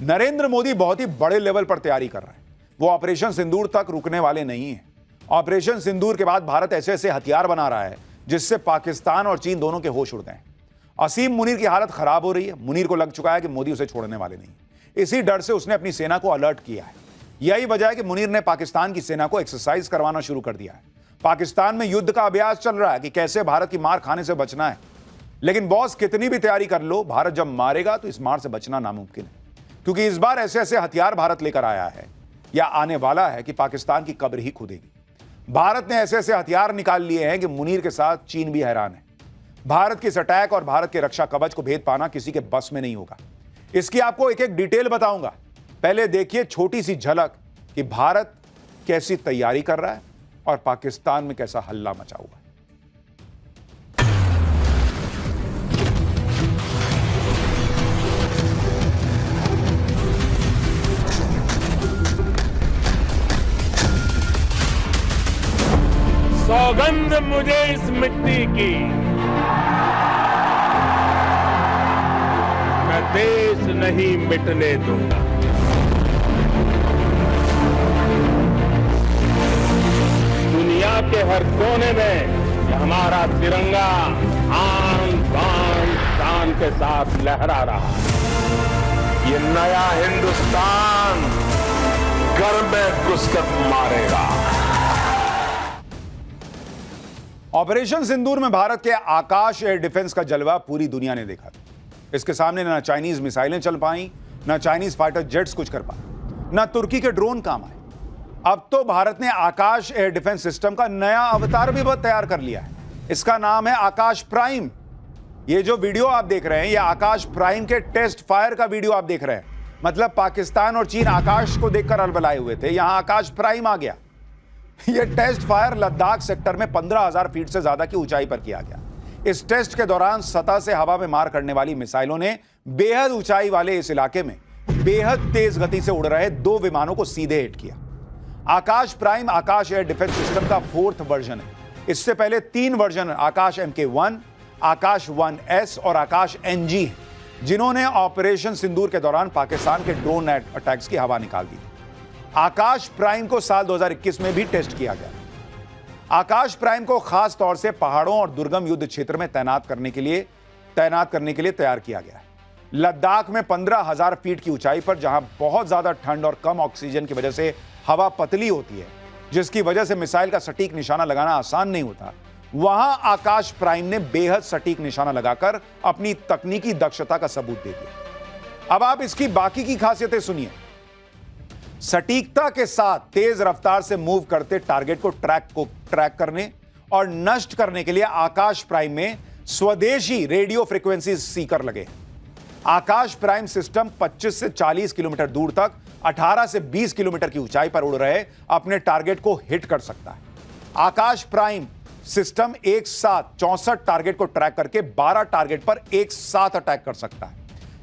नरेंद्र मोदी बहुत ही बड़े लेवल पर तैयारी कर रहे हैं। वो ऑपरेशन सिंदूर तक रुकने वाले नहीं हैं। ऑपरेशन सिंदूर के बाद भारत ऐसे ऐसे हथियार बना रहा है जिससे पाकिस्तान और चीन दोनों के होश उड़ गए। असीम मुनीर की हालत खराब हो रही है। मुनीर को लग चुका है कि मोदी उसे छोड़ने वाले नहीं। इसी डर से उसने अपनी सेना को अलर्ट किया है। यही वजह है कि मुनीर ने पाकिस्तान की सेना को एक्सरसाइज करवाना शुरू कर दिया है। पाकिस्तान में युद्ध का अभ्यास चल रहा है कि कैसे भारत की मार खाने से बचना है। लेकिन बॉस, कितनी भी तैयारी कर लो, भारत जब मारेगा तो इस मार से बचना नामुमकिन है, क्योंकि इस बार ऐसे ऐसे हथियार भारत लेकर आया है या आने वाला है कि पाकिस्तान की कब्र ही खुदेगी। भारत ने ऐसे ऐसे हथियार निकाल लिए हैं कि मुनीर के साथ चीन भी हैरान है। भारत के इस अटैक और भारत के रक्षा कवच को भेद पाना किसी के बस में नहीं होगा। इसकी आपको एक एक डिटेल बताऊंगा। पहले देखिए छोटी सी झलक कि भारत कैसी तैयारी कर रहा है और पाकिस्तान में कैसा हल्ला मचा हुआ है। सौगंध मुझे इस मिट्टी की, मैं देश नहीं मिटने दूंगा। दुनिया के हर कोने में हमारा तिरंगा आन बान शान के साथ लहरा रहा है। ये नया हिंदुस्तान घर में घुसकर मारेगा। ऑपरेशन सिंदूर में भारत के आकाश एयर डिफेंस का जलवा पूरी दुनिया ने देखा। इसके सामने ना चाइनीज मिसाइलें चल पाई, ना चाइनीज फाइटर जेट्स कुछ कर पाए, ना तुर्की के ड्रोन काम आए। अब तो भारत ने आकाश एयर डिफेंस सिस्टम का नया अवतार भी तैयार कर लिया है। इसका नाम है आकाश प्राइम। ये जो वीडियो आप देख रहे हैं, ये आकाश प्राइम के टेस्ट फायर का वीडियो आप देख रहे हैं। मतलब पाकिस्तान और चीन आकाश को देखकर अलबलाए हुए थे, यहां आकाश प्राइम आ गया। यह टेस्ट फायर लद्दाख सेक्टर में 15,000 फीट से ज्यादा की ऊंचाई पर किया गया। इस टेस्ट के दौरान सतह से हवा में मार करने वाली मिसाइलों ने बेहद ऊंचाई वाले इस इलाके में बेहद तेज गति से उड़ रहे 2 विमानों को सीधे हिट किया। आकाश प्राइम आकाश एयर डिफेंस सिस्टम का 4th वर्जन है। इससे पहले 3 वर्जन आकाश MK1, आकाश 1S और आकाश NG हैं, जिन्होंने ऑपरेशन सिंदूर के दौरान पाकिस्तान के ड्रोन अटैक्स की हवा निकाल दी। आकाश प्राइम को साल 2021 में भी टेस्ट किया गया। आकाश प्राइम को खास तौर से पहाड़ों और दुर्गम युद्ध क्षेत्र में तैनात करने के लिए तैयार किया गया है। लद्दाख में 15,000 फीट की ऊंचाई पर, जहां बहुत ज्यादा ठंड और कम ऑक्सीजन की वजह से हवा पतली होती है, जिसकी वजह से मिसाइल का सटीक निशाना लगाना आसान नहीं होता, वहां आकाश प्राइम ने बेहद सटीक निशाना लगाकर अपनी तकनीकी दक्षता का सबूत दे दिया। अब आप इसकी बाकी की खासियतें सुनिए। सटीकता के साथ तेज रफ्तार से मूव करते टारगेट को ट्रैक करने और नष्ट करने के लिए आकाश प्राइम में स्वदेशी रेडियो फ्रीक्वेंसी सीकर लगे हैं। आकाश प्राइम सिस्टम 25 से 40 किलोमीटर दूर तक 18 से 20 किलोमीटर की ऊंचाई पर उड़ रहे अपने टारगेट को हिट कर सकता है। आकाश प्राइम सिस्टम एक साथ 64 टारगेट को ट्रैक करके 12 टारगेट पर एक साथ अटैक कर सकता है।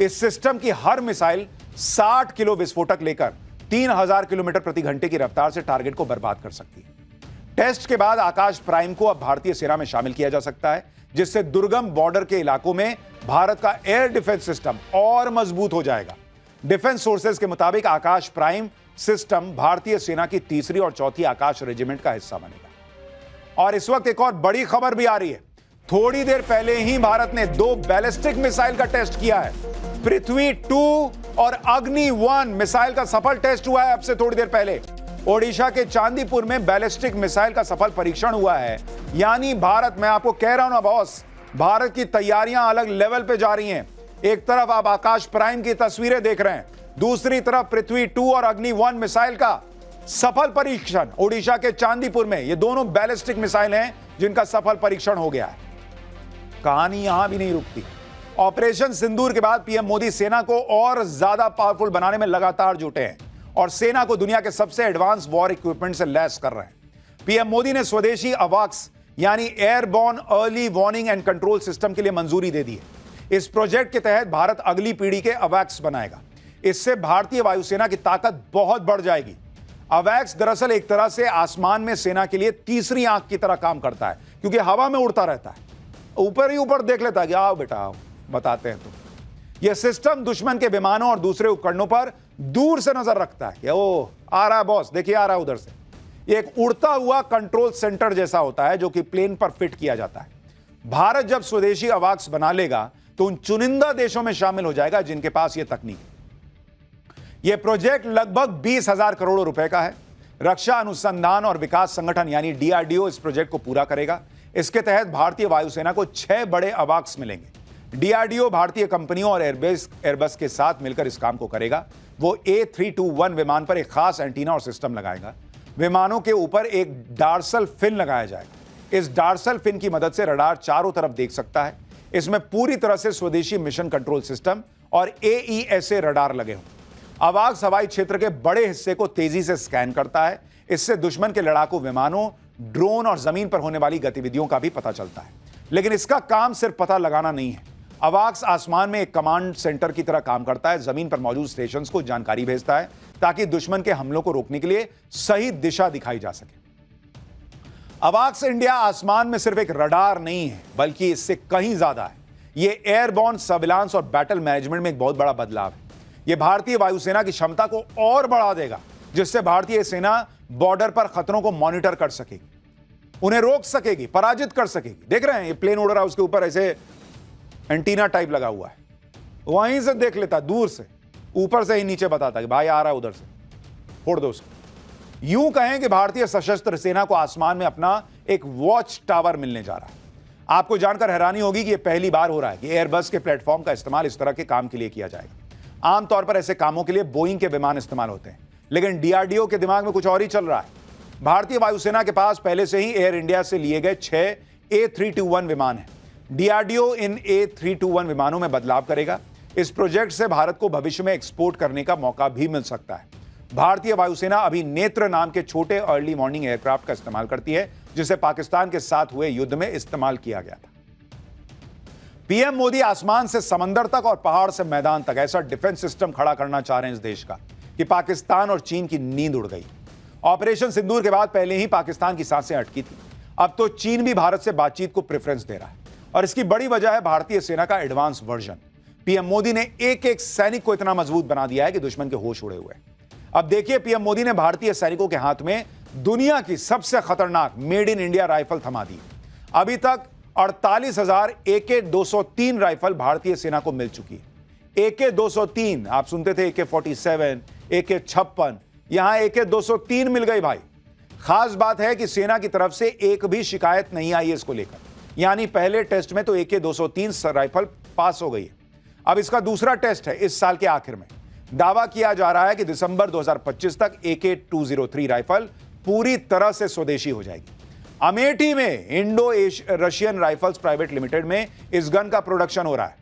इस सिस्टम की हर मिसाइल 60 किलो विस्फोटक लेकर 3000 किलोमीटर प्रति घंटे की रफ्तार से टारगेट को बर्बाद कर सकती है। टेस्ट के बाद आकाश प्राइम को अब भारतीय सेना में शामिल किया जा सकता है, जिससे दुर्गम बॉर्डर के इलाकों में भारत का एयर डिफेंस सिस्टम और मजबूत हो जाएगा। डिफेंस सोर्सेज के मुताबिक आकाश प्राइम सिस्टम भारतीय सेना की 3री और 4थी आकाश रेजिमेंट का हिस्सा बनेगा। और इस वक्त एक और बड़ी खबर भी आ रही है। थोड़ी देर पहले ही भारत ने 2 बैलिस्टिक मिसाइल का टेस्ट किया है। पृथ्वी 2 और अग्नि 1 मिसाइल का सफल टेस्ट हुआ है। अब से थोड़ी देर पहले ओडिशा के चांदीपुर में बैलिस्टिक मिसाइल का सफल परीक्षण हुआ है। यानी भारत, मैं आपको कह रहा हूं ना बॉस, भारत की तैयारियां अलग लेवल पे जा रही हैं। एक तरफ आप आकाश प्राइम की तस्वीरें देख रहे हैं, दूसरी तरफ पृथ्वी 2 और अग्नि 1 मिसाइल का सफल परीक्षण ओडिशा के चांदीपुर में। ये दोनों बैलिस्टिक मिसाइल हैं जिनका सफल परीक्षण हो गया है। कहानी यहां भी नहीं रुकती। ऑपरेशन सिंदूर के बाद पीएम मोदी सेना को और ज्यादा पावरफुल बनाने में लगातार जुटे हैं और सेना को दुनिया के सबसे एडवांस वॉर इक्विपमेंट से लैस कर रहे हैं। पीएम मोदी ने स्वदेशी अवाक्स यानी airborne early warning and control system के लिए मंजूरी दे दी है। इस प्रोजेक्ट के तहत भारत अगली पीढ़ी के अवैक्स बनाएगा। इससे भारतीय वायुसेना की ताकत बहुत बढ़ जाएगी। अवैक्स दरअसल एक तरह से आसमान में सेना के लिए तीसरी आंख की तरह काम करता है, क्योंकि हवा में उड़ता रहता है, ऊपर ही ऊपर देख लेता है कि आओ बेटा आओ, बताते हैं तो। यह सिस्टम दुश्मन के विमानों और दूसरे उपकरणों पर दूर से नजर रखता है कि ओ आ रहा है बॉस, देखिए आ रहा है उधर से। यह एक उड़ता हुआ कंट्रोल सेंटर जैसा होता है जो कि प्लेन पर फिट किया जाता है। भारत जब स्वदेशी अवाक्स बना लेगा तो उन चुनिंदा देशों में शामिल हो जाएगा जिनके पास यह तकनीक है। यह प्रोजेक्ट लगभग 20,000 करोड़ रुपए का है। रक्षा अनुसंधान और विकास संगठन यानी डीआरडीओ इस प्रोजेक्ट को पूरा करेगा। इसके तहत भारतीय वायुसेना को 6 बड़े अवाक्स मिलेंगे। डीआरडीओ भारतीय कंपनियों और एयरबस के साथ मिलकर इस काम को करेगा। वो A321 विमान पर एक खास एंटीना और सिस्टम लगाएगा। विमानों के ऊपर एक डार्सल फिन लगाया जाएगा। इस डार्सल फिन की मदद से रडार चारों तरफ देख सकता है। इसमें पूरी तरह से स्वदेशी मिशन कंट्रोल सिस्टम और AESA रडार लगे हों। अवाक्स हवाई क्षेत्र के बड़े हिस्से को तेजी से स्कैन करता है। इससे दुश्मन के लड़ाकू विमानों, ड्रोन और जमीन पर होने वाली गतिविधियों का भी पता चलता है। लेकिन इसका काम सिर्फ पता लगाना नहीं है। अवाक्स आसमान में एक कमांड सेंटर की तरह काम करता है। जमीन पर मौजूद स्टेशंस को जानकारी भेजता है ताकि दुश्मन के हमलों को रोकने के लिए सही दिशा दिखाई जा सके। अवाक्स इंडिया आसमान में सिर्फ एक रडार नहीं है, बल्कि इससे कहीं ज्यादा है। यह एयरबॉर्न सर्विलांस और बैटल मैनेजमेंट में एक बहुत बड़ा बदलाव है। यह भारतीय वायुसेना की क्षमता को और बढ़ा देगा, जिससे भारतीय सेना बॉर्डर पर खतरों को मॉनिटर कर सकेगी, उन्हें रोक सकेगी, पराजित कर सकेगी। देख रहे हैं ये प्लेन उड़ रहा है, उसके ऊपर ऐसे एंटीना टाइप लगा हुआ है। वहीं से देख लेता, दूर से, ऊपर से ही नीचे बताता कि भाई आ रहा है उधर से, फोड़ दो उसको। यूं कहें कि भारतीय सशस्त्र सेना को आसमान में अपना एक वॉच टावर मिलने जा रहा है। आपको जानकर हैरानी होगी कि यह पहली बार हो रहा है कि एयरबस के प्लेटफॉर्म का इस्तेमाल इस तरह के काम के लिए किया जाएगा। आमतौर पर ऐसे कामों के लिए बोइंग के विमान इस्तेमाल होते हैं, लेकिन डीआरडीओ के दिमाग में कुछ और ही चल रहा है। भारतीय वायुसेना के पास पहले से ही एयर इंडिया से लिए गए 6 A321 विमान हैं। डीआरडीओ इन A321 विमानों में बदलाव करेगा। इस प्रोजेक्ट से भारत को भविष्य में एक्सपोर्ट करने का मौका भी मिल सकता है। भारतीय वायुसेना अभी नेत्र नाम के छोटे अर्ली मॉर्निंग एयरक्राफ्ट का इस्तेमाल करती है, जिसे पाकिस्तान के साथ हुए युद्ध में इस्तेमाल किया गया था। पीएम मोदी आसमान से समंदर तक और पहाड़ से मैदान तक ऐसा डिफेंस सिस्टम खड़ा करना चाह रहे हैं इस देश का कि पाकिस्तान और चीन की नींद उड़ गई। ऑपरेशन सिंदूर के बाद पहले ही पाकिस्तान की सांसें अटकी थी। अब तो चीन भी भारत से बातचीत को प्रेफरेंस दे रहा है, और इसकी बड़ी वजह है भारतीय सेना का एडवांस वर्जन। पीएम मोदी ने एक एक सैनिक को इतना मजबूत बना दिया है कि दुश्मन के होश उड़े हुए। अब देखिए, पीएम मोदी ने भारतीय सैनिकों के हाथ में दुनिया की सबसे खतरनाक मेड इन इंडिया राइफल थमा दी। अभी तक 48,000 AK-203 राइफल भारतीय सेना को मिल चुकी है। AK-203, आप सुनते थे AK-47, AK-56, यहां AK-203 मिल गई भाई। खास बात है कि सेना की तरफ से एक भी शिकायत नहीं आई है इसको लेकर, यानी पहले टेस्ट में तो AK-203 राइफल पास हो गई है। अब इसका दूसरा टेस्ट है इस साल के आखिर में। दावा किया जा रहा है कि दिसंबर 2025 तक AK-203 राइफल पूरी तरह से स्वदेशी हो जाएगी। अमेठी में Indo Russian rifles private limited में इस गन का प्रोडक्शन हो रहा है।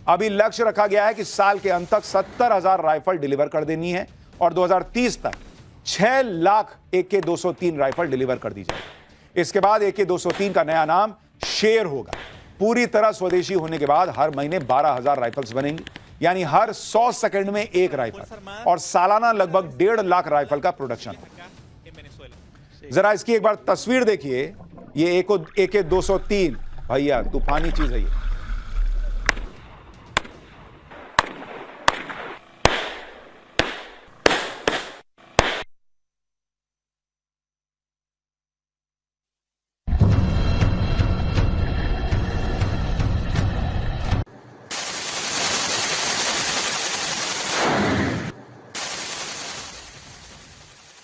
अभी लक्ष्य रखा गया है कि साल के अंत तक 70,000 राइफल डिलीवर कर देनी है और 2030 तक 6 लाख AK-203 राइफल डिलीवर कर दी जाएगी। इसके बाद AK-203 का नया नाम शेर होगा। पूरी तरह स्वदेशी होने के बाद हर महीने 12,000 राइफल्स बनेंगी, यानी हर 100 सेकंड में एक राइफल, और सालाना लगभग 1.5 लाख राइफल का प्रोडक्शन होगा। जरा इसकी एक बार तस्वीर देखिए। ये AK-203 भैया तूफानी चीज है ये।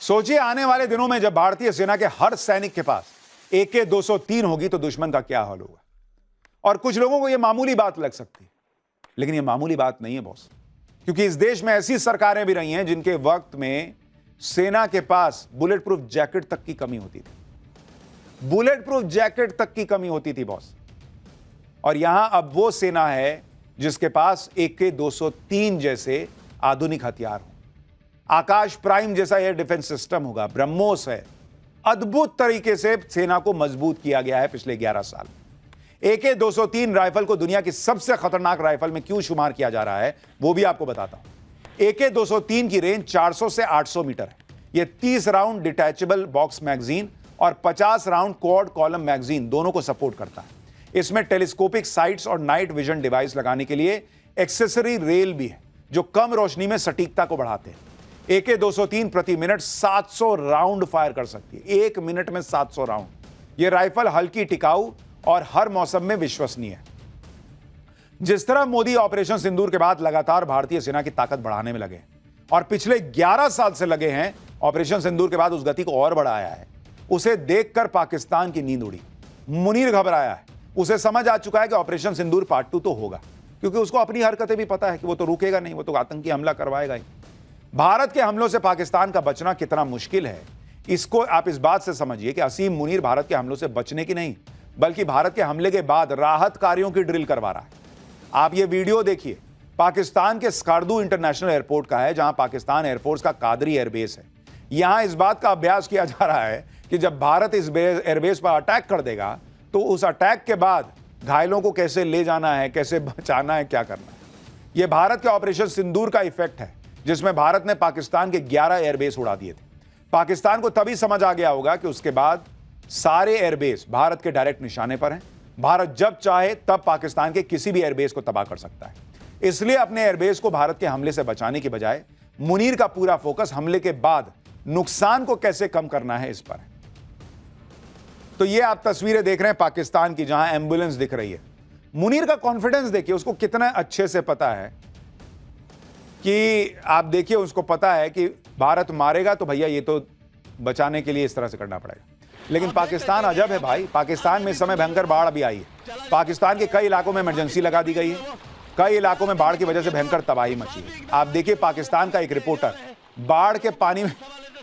सोचिए, आने वाले दिनों में जब भारतीय सेना के हर सैनिक के पास AK-203 होगी तो दुश्मन का क्या हाल होगा। और कुछ लोगों को यह मामूली बात लग सकती है, लेकिन यह मामूली बात नहीं है बॉस, क्योंकि इस देश में ऐसी सरकारें भी रही हैं जिनके वक्त में सेना के पास बुलेट प्रूफ जैकेट तक की कमी होती थी। बुलेट प्रूफ जैकेट तक की कमी होती थी बॉस। और यहां अब वो सेना है जिसके पास AK-203 जैसे आधुनिक हथियार हो। आकाश प्राइम जैसा एयर डिफेंस सिस्टम होगा, ब्रह्मोस है। अद्भुत तरीके से सेना को मजबूत किया गया है पिछले 11 साल। AK-203 राइफल को दुनिया की सबसे खतरनाक राइफल में क्यों शुमार किया जा रहा है वो भी आपको बताता हूं। AK-203 की रेंज 400 से 800 मीटर है। यह 30 राउंड डिटैचेबल बॉक्स मैगजीन और 50 राउंड क्वाड कॉलम मैगजीन दोनों को सपोर्ट करता है। इसमें टेलीस्कोपिक साइट्स और नाइट विजन डिवाइस लगाने के लिए एक्सेसरी रेल भी है जो कम रोशनी में सटीकता को बढ़ाते हैं। AK-203 प्रति मिनट 700 राउंड फायर कर सकती है, 1 मिनट में 700 राउंड। यह राइफल हल्की, टिकाऊ और हर मौसम में विश्वसनीय है। जिस तरह मोदी ऑपरेशन सिंदूर के बाद लगातार भारतीय सेना की ताकत बढ़ाने में लगे हैं और पिछले 11 साल से लगे हैं, ऑपरेशन सिंदूर के बाद उस गति को और बढ़ाया है। उसे देखकर पाकिस्तान की नींद उड़ी। मुनीर घबराया है, उसे समझ आ चुका है कि ऑपरेशन सिंदूर पार्ट 2 तो होगा, क्योंकि उसको अपनी हरकतें भी पता है कि वो तो रुकेगा नहीं, वो तो आतंकी हमला करवाएगा ही। भारत के हमलों से पाकिस्तान का बचना कितना मुश्किल है, इसको आप इस बात से समझिए कि असीम मुनीर भारत के हमलों से बचने की नहीं, बल्कि भारत के हमले के बाद राहत कार्यों की ड्रिल करवा रहा है। आप ये वीडियो देखिए, पाकिस्तान के स्कार्दू इंटरनेशनल एयरपोर्ट का है, जहां पाकिस्तान एयरफोर्स का कादरी एयरबेस है। यहां इस बात का अभ्यास किया जा रहा है कि जब भारत इस एयरबेस पर अटैक कर देगा तो उस अटैक के बाद घायलों को कैसे ले जाना है, कैसे बचाना है, क्या करना है। यह भारत के ऑपरेशन सिंदूर का इफेक्ट है, जिसमें भारत ने पाकिस्तान के 11 एयरबेस उड़ा दिए थे। पाकिस्तान को तभी समझ आ गया होगा कि उसके बाद सारे एयरबेस भारत के डायरेक्ट निशाने पर हैं। भारत जब चाहे तब पाकिस्तान के किसी भी एयरबेस को तबाह कर सकता है। इसलिए अपने एयरबेस को भारत के हमले से बचाने की बजाय मुनीर का पूरा फोकस हमले के बाद नुकसान को कैसे कम करना है, इस पर है। तो ये आप तस्वीरें देख रहे हैं पाकिस्तान की, जहां एम्बुलेंस दिख रही है। मुनीर का कॉन्फिडेंस देखिए, उसको कितना अच्छे से पता है कि आप देखिए, उसको पता है कि भारत मारेगा तो भैया ये तो बचाने के लिए इस तरह से करना पड़ेगा। लेकिन पाकिस्तान अजब है भाई, पाकिस्तान में इस समय भयंकर बाढ़ अभी आई है। पाकिस्तान के कई इलाकों में इमरजेंसी लगा दी गई है, कई इलाकों में बाढ़ की वजह से भयंकर तबाही मची है। आप देखिए, पाकिस्तान का एक रिपोर्टर बाढ़ के पानी में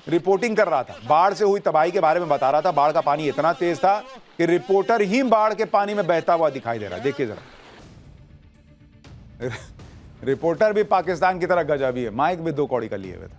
रिपोर्टिंग कर रहा था, बाढ़ से हुई तबाही के बारे में बता रहा था। बाढ़ का पानी इतना तेज था कि रिपोर्टर ही बाढ़ के पानी में बहता हुआ दिखाई दे रहा है। देखिए जरा, रिपोर्टर भी पाकिस्तान की तरह गजबी है, माइक भी 2 कौड़ी का लिए हुए था।